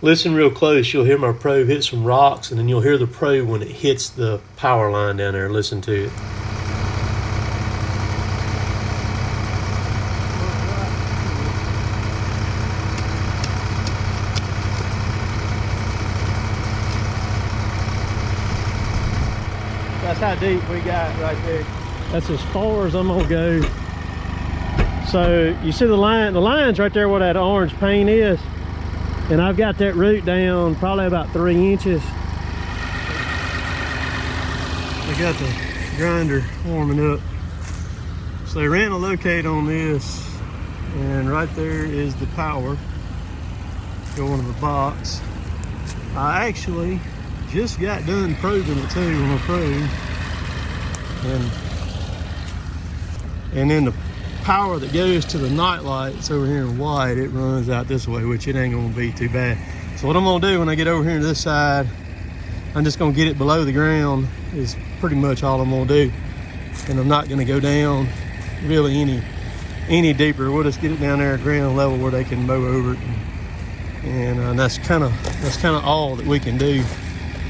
Listen real close. You'll hear my probe hit some rocks, and then you'll hear the probe when it hits the power line down there. Listen to it. That's how deep we got right there. That's as far as I'm gonna go. So you see the line's right there where that orange paint is. And I've got that root down probably about 3 inches. I got the grinder warming up. So they ran a locate on this, and right there is the power going to the box. I actually just got done probing it too on a probe. And then the power that goes to the night lights over here in white, it runs out this way, which it ain't gonna be too bad. So what I'm gonna do when I get over here to this side, I'm just gonna get it below the ground is pretty much all I'm gonna do. And I'm not gonna go down really any deeper. We'll just get it down there at ground level where they can mow over it. And that's kind of all that we can do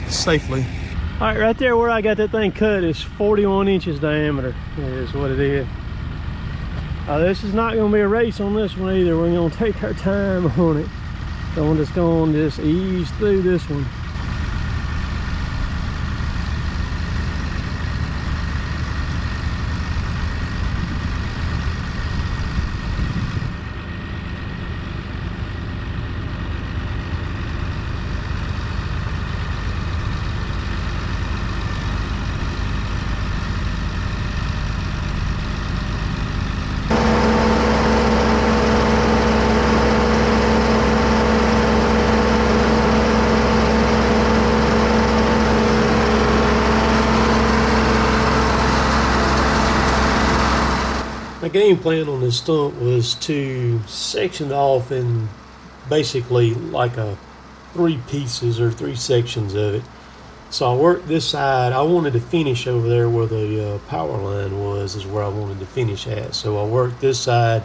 safely. All right, right there where I got that thing cut is 41 inches diameter is what it is. This is not going to be a race on this one either. We're going to take our time on it. So I'm just going to just ease through this one. My game plan on this stump was to section it off in basically like a 3 pieces or 3 sections of it. So I worked this side. I wanted to finish over there where the power line was, is where I wanted to finish at. So I worked this side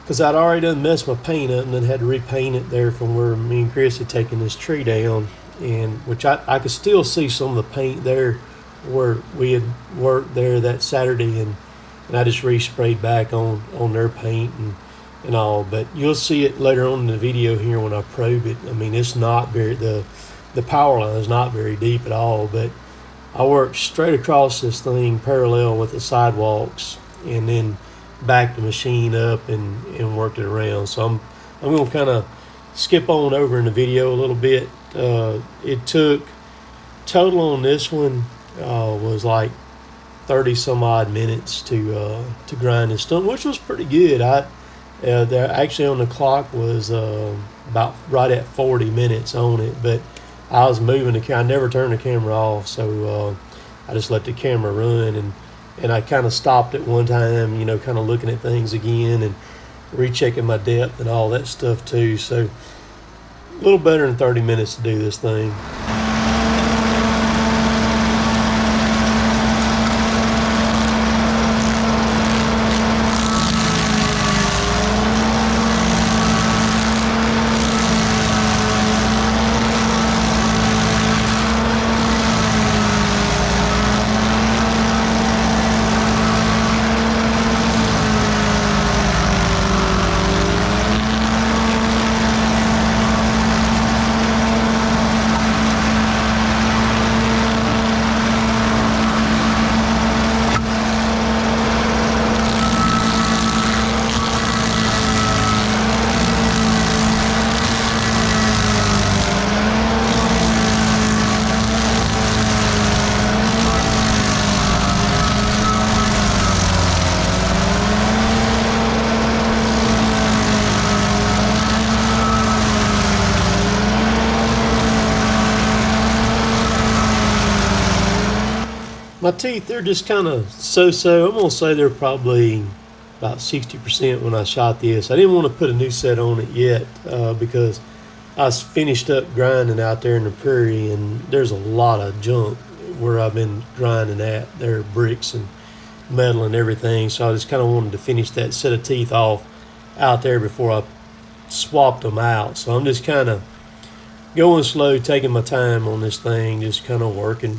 because I'd already done messed my paint up and then had to repaint it there from where me and Chris had taken this tree down, and which I could still see some of the paint there where we had worked there that Saturday, and I just resprayed back on their paint and all. But you'll see it later on in the video here when I probe it. I mean, it's not very, the power line is not very deep at all, but I worked straight across this thing parallel with the sidewalks and then backed the machine up and worked it around. So I'm going to kind of skip on over in the video a little bit. It took, total on this one was like 30 some odd minutes to grind this stump, which was pretty good. There actually on the clock was about right at 40 minutes on it, but I was moving the camera. I never turned the camera off, so I just let the camera run, and I kind of stopped at one time, you know, kind of looking at things again and rechecking my depth and all that stuff too. So a little better than 30 minutes to do this thing. My teeth, they're just kind of so-so. I'm going to say they're probably about 60% when I shot this. I didn't want to put a new set on it yet because I was finished up grinding out there in the prairie, and there's a lot of junk where I've been grinding at. There are bricks and metal and everything, so I just kind of wanted to finish that set of teeth off out there before I swapped them out. So I'm just kind of going slow, taking my time on this thing, just kind of working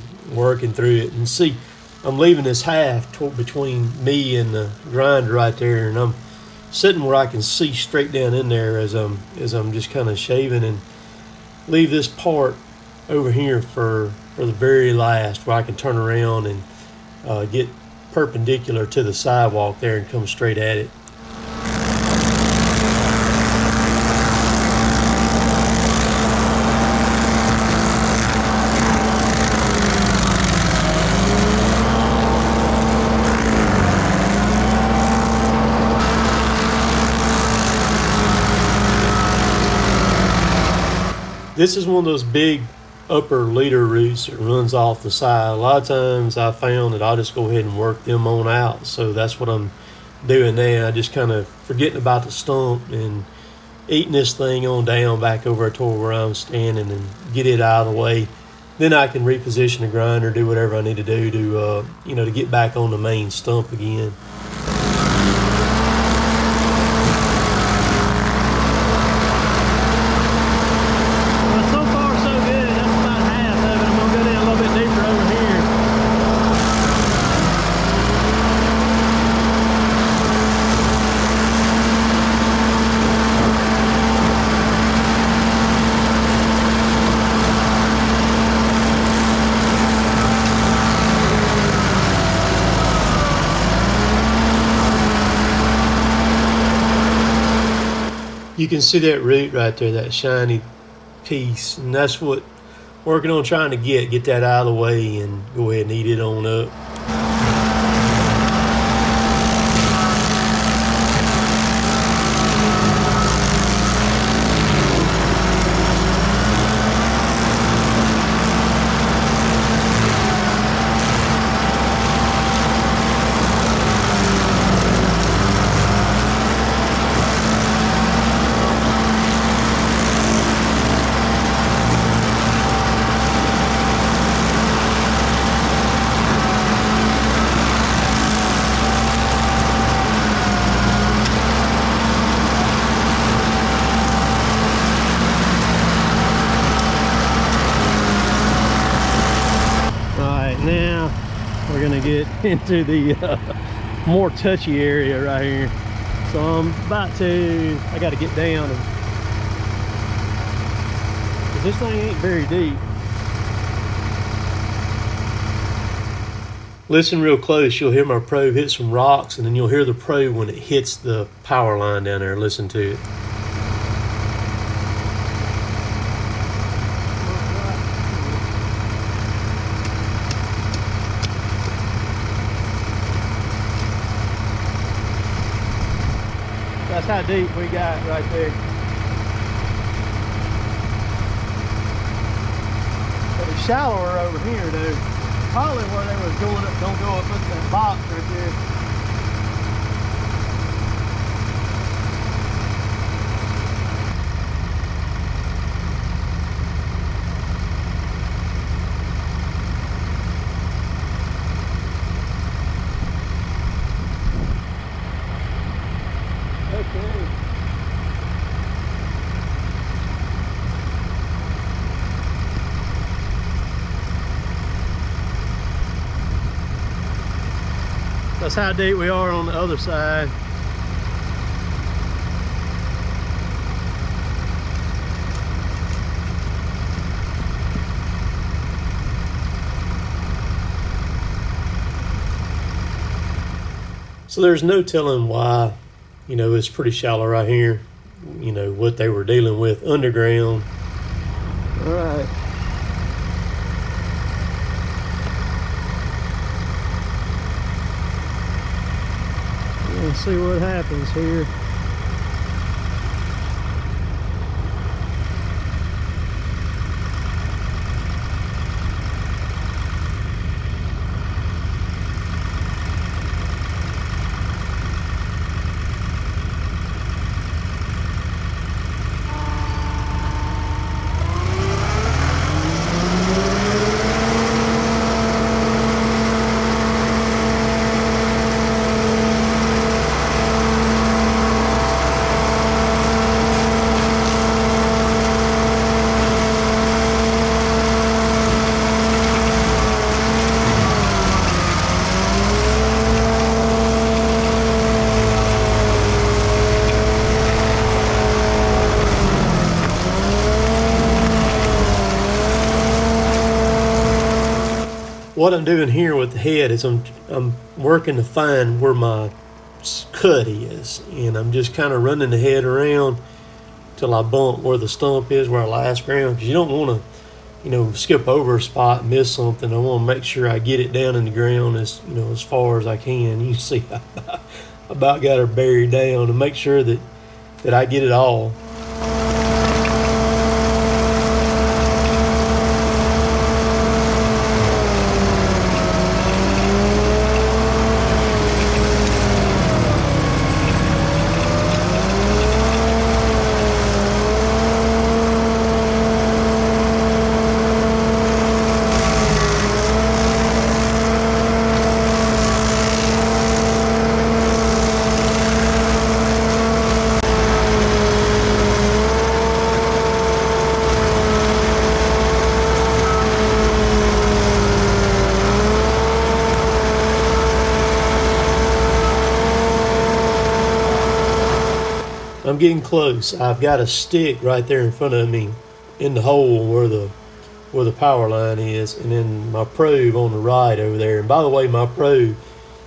through it. And see, I'm leaving this half between me and the grinder right there, and I'm sitting where I can see straight down in there as I'm just kind of shaving, and leave this part over here for the very last, where I can turn around and get perpendicular to the sidewalk there and come straight at it. This is one of those big upper leader roots that runs off the side. A lot of times I found that I'll just go ahead and work them on out. So that's what I'm doing now. I just kind of forgetting about the stump and eating this thing on down back over to where I'm standing and get it out of the way. Then I can reposition the grinder, do whatever I need to do to get back on the main stump again. You can see that root right there, that shiny piece, and that's what working on trying to get that out of the way and go ahead and eat it on up. Now we're gonna get into the more touchy area right here. So I got to get down, because this thing ain't very deep. Listen real close, you'll hear my probe hit some rocks, and then you'll hear the probe when it hits the power line down there. Listen to it. That's how deep we got right there. But it's shallower over here, dude. Probably where they was going up, don't go up into that box right there. Okay. That's how deep we are on the other side. So there's no telling why, it's pretty shallow right here. What they were dealing with underground. All right. Let's see what happens here. what I'm doing here with the head is I'm working to find where my cut is, and I'm just kind of running the head around till I bump where the stump is, where I last ground, because you don't want to, skip over a spot and miss something. I want to make sure I get it down in the ground as far as I can. You see, I about got her buried down, and make sure that I get it all. I'm getting close. I've got a stick right there in front of me in the hole where the power line is, and then my probe on the right over there. And by the way, my probe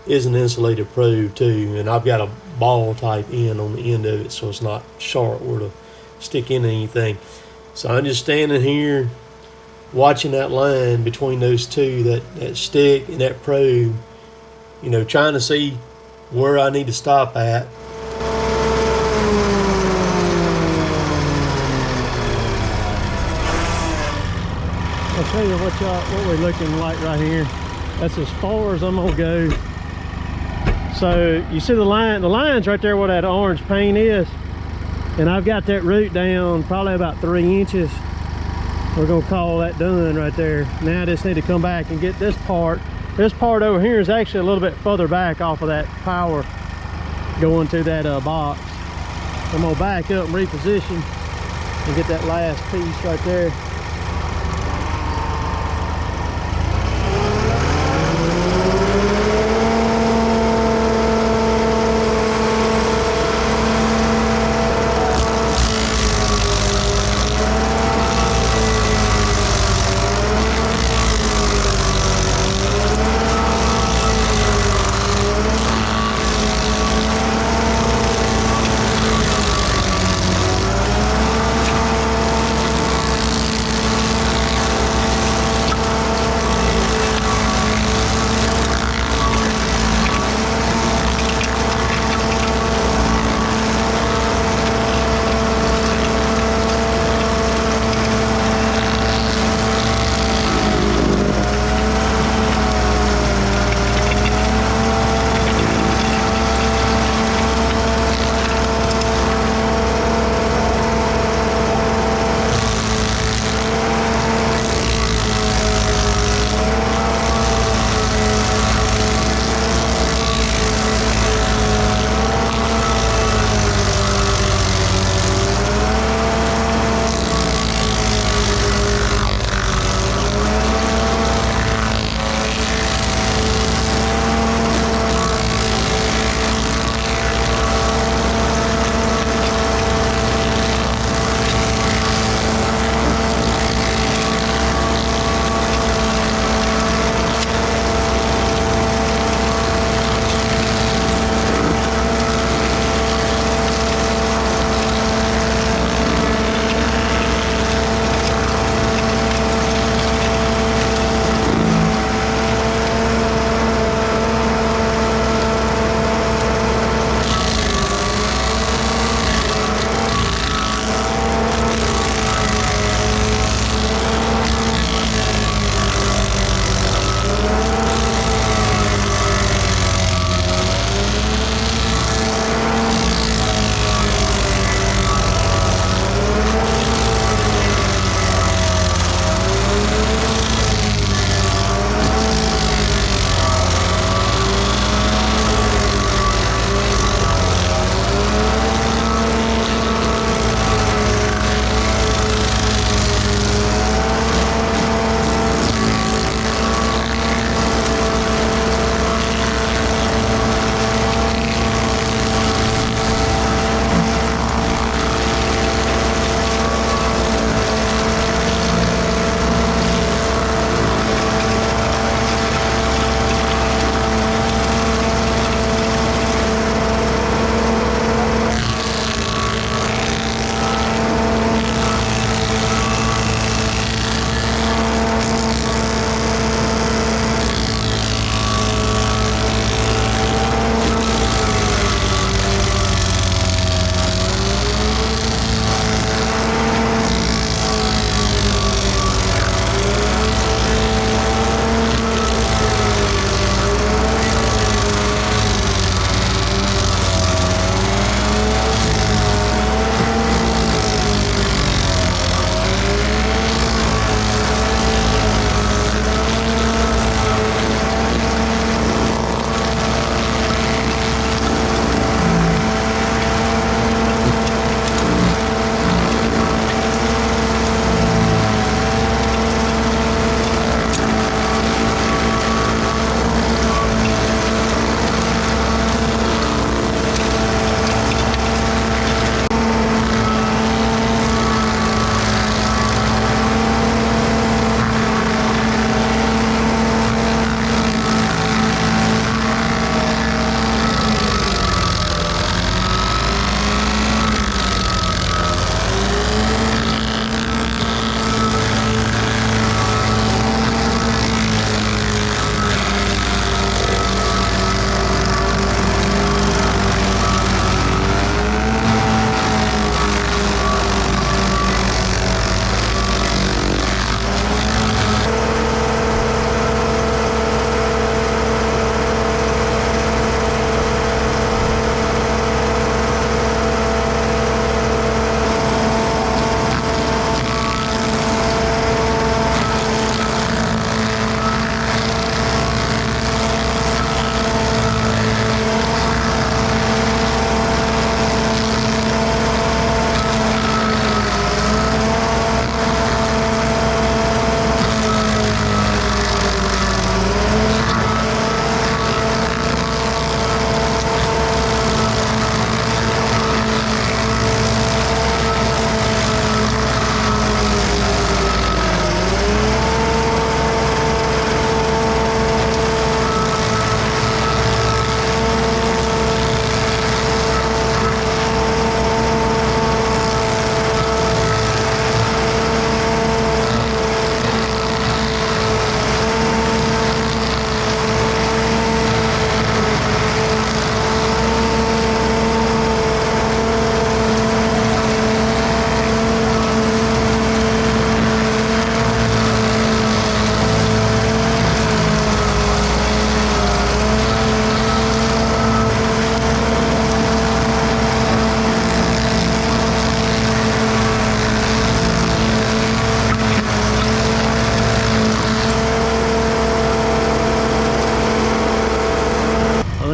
is an insulated probe too, and I've got a ball type end on the end of it, so it's not sharp where to stick into anything. So I'm just standing here watching that line between those two, that stick and that probe, trying to see where I need to stop at. I'll show you what we're looking like right here. That's as far as I'm gonna go. So you see the line's right there where that orange paint is, and I've got that root down probably about 3 inches. We're gonna call that done right there. Now I just need to come back and get this part. This part over here is actually a little bit further back off of that power going to that box. I'm gonna back up and reposition and get that last piece right there.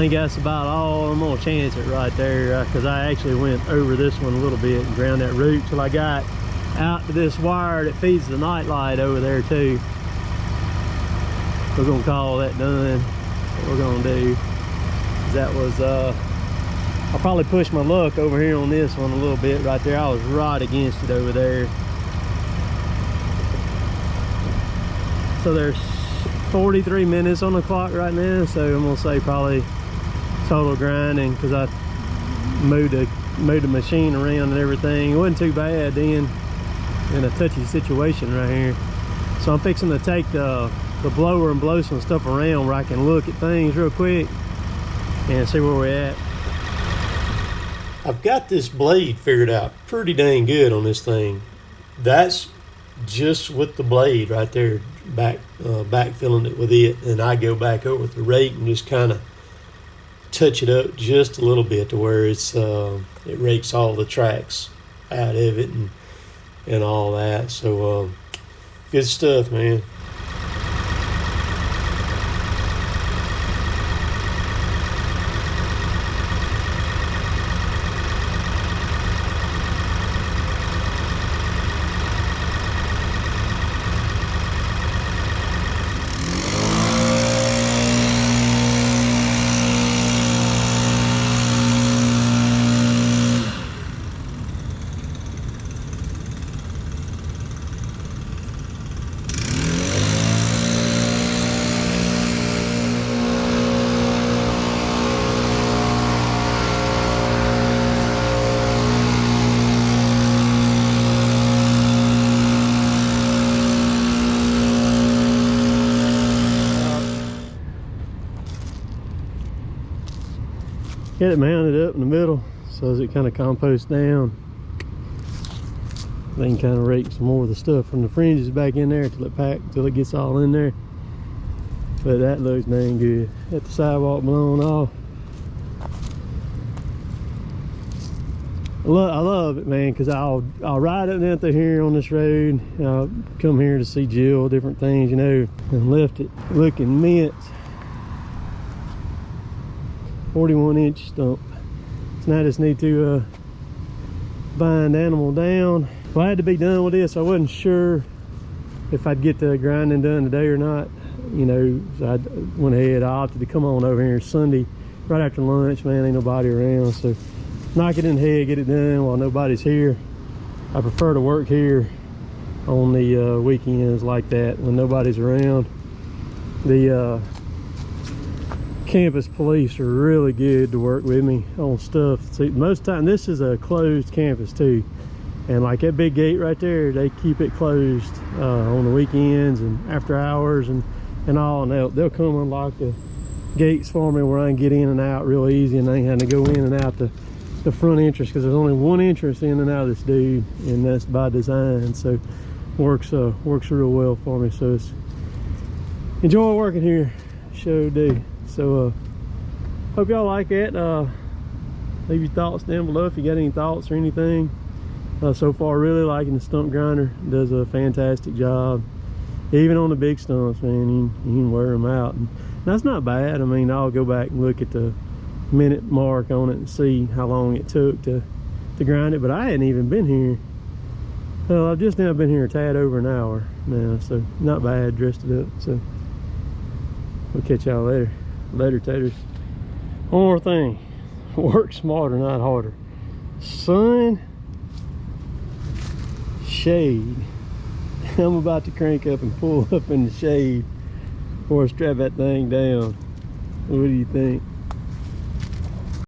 think that's about all. I'm gonna chance it right there because I actually went over this one a little bit and ground that root till I got out to this wire that feeds the night light over there too. We're gonna call that done. What we're gonna do, that was I'll probably push my luck over here on this one a little bit right there. I was right against it over there. So there's 43 minutes on the clock right now, so I'm gonna say probably total grinding, because I moved the machine around and everything. It wasn't too bad then, in a touchy situation right here. So I'm fixing to take the blower and blow some stuff around where I can look at things real quick and see where we're at. I've got this blade figured out pretty dang good on this thing. That's just with the blade right there, backfilling it with it, and I go back over with the rake and just kind of touch it up just a little bit to where it's it rakes all the tracks out of it and all that. So good stuff, man. Get it mounted up in the middle so as it kind of composts down. Then kind of rake some more of the stuff from the fringes back in there till it gets all in there. But that looks dang good. Got the sidewalk blown off. I love it, man, because I'll ride up and out here on this road. I'll come here to see Jill, different things, you know, and left it looking mint. 41-inch stump. So now I just need to bind animal down. Well, I had to be done with this. I wasn't sure if I'd get the grinding done today or not. You know, so I went ahead. I opted to come on over here Sunday right after lunch. Man, ain't nobody around, so knock it in the head, get it done while nobody's here. I prefer to work here on the weekends like that when nobody's around. The campus police are really good to work with me on stuff. See, most of the time, this is a closed campus too, and like that big gate right there, they keep it closed on the weekends and after hours and all, and they'll come unlock the gates for me where I can get in and out real easy, and I ain't having to go in and out the front entrance, because there's only one entrance in and out of this dude, and that's by design. So works real well for me. So it's enjoy working here, sure do. So hope y'all like it. Leave your thoughts down below if you got any thoughts or anything. So far, really liking the stump grinder. It does a fantastic job, even on the big stumps, man. You can wear them out, and that's not bad. I mean, I'll go back and look at the minute mark on it and see how long it took to grind it, but I hadn't even been here. Well, I've just now been here a tad over an hour now, so not bad. Dressed it up. So we'll catch y'all later. Later, taters. One more thing, work smarter, not harder. Sun, shade. I'm about to crank up and pull up in the shade before I strap that thing down. What do you think?